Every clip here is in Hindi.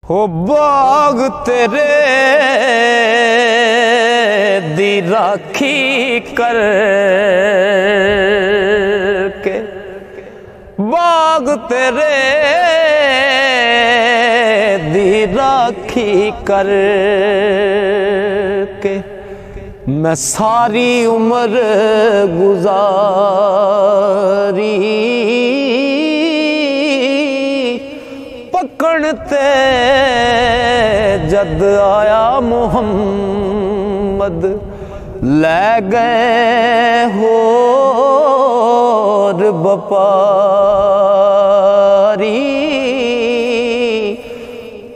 हो बाग तेरे दी राखी कर के, बाग तेरे दी राखी कर के मैं सारी उम्र गुजारी, पकड़ते जद आया मोहम्मद ले गए होर बपारी,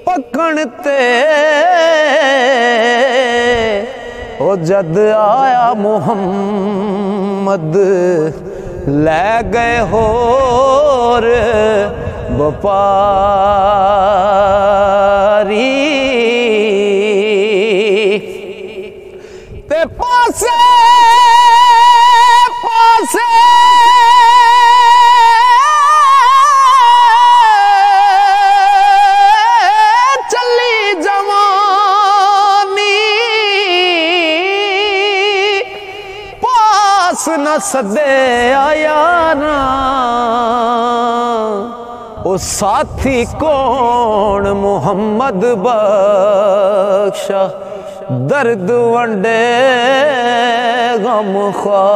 पकड़ते ओ जद आया मोहम्मद ले गए होर बपारी, ते पासे पासे चली जवानी, पास न सदे आया ना ओ साथी कौन मोहम्मद बख्शा, दर्द वंडे गम ख्वारा,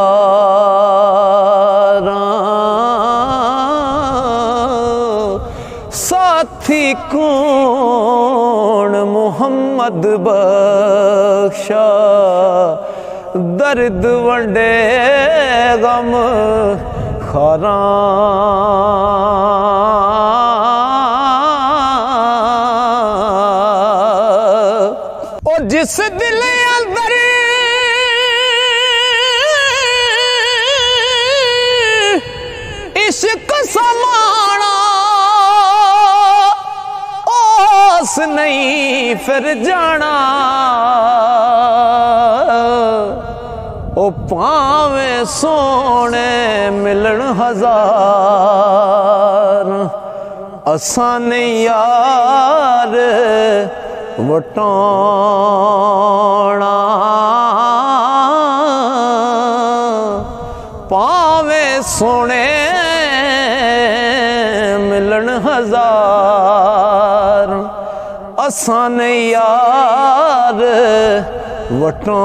साथी कौन मोहम्मद बख्शा, दर्द वंडे गम ख्वारा। जिस दिल अंदर इश्क समाना, ओस नहीं फिर जाना, ओ पावे सोने मिलन हजार, असां नहीं यार वटाना, पावे सोने मिलन हजार, असां नहीं यार वटाना।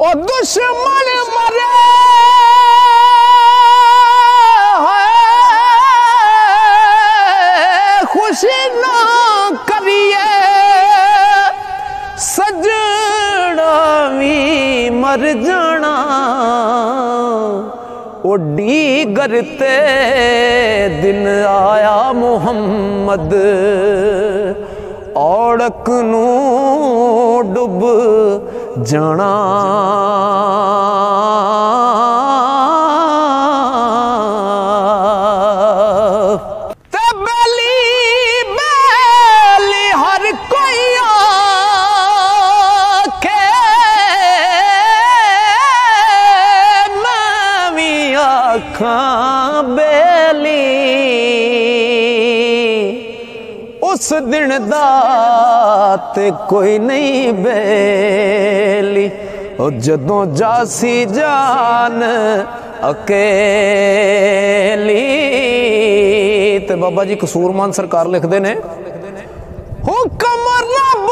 ओ दुश्मन मरे खुशी ना करिए, सजना भी मर जाना, ओडी गरते दिन आया मोहम्मद, औड़क नू डुब जाना, बेली उस दिन दात कोई नहीं बेली, और जदों जासी जान अकेली, ते बाबा जी कसूरमान सरकार लिखते ने, हुक्म रब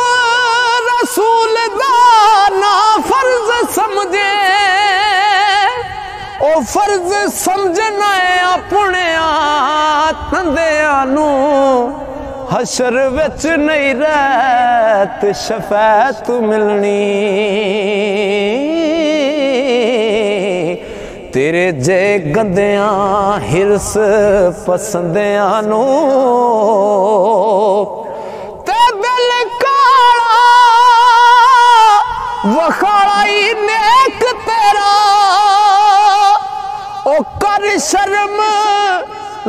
रसूल दा ना फर्ज समझे, ओ फर्ज समझना है अपने तंदिया नू, हशर विच नहीं रहत शफैत मिलनी, तेरे जे गंदियां हिरस पसंदियां नू, ते दिल काला वखाड़ा ही नेक तेरा, ओ कर शर्म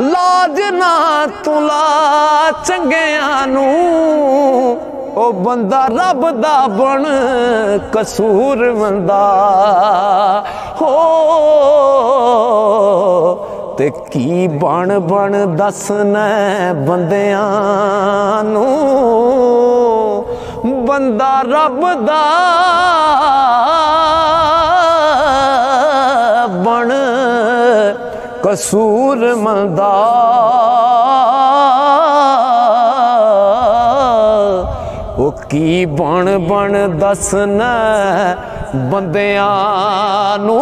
लाज ना तुला चंगियां नू, ओ बंदा रब दा बन कसूर बंदा हो ते की बन बन दसना बंदियां नू बंदा रब दा बन कसूर मंदा ओ की बन बन दसना बंदियां नू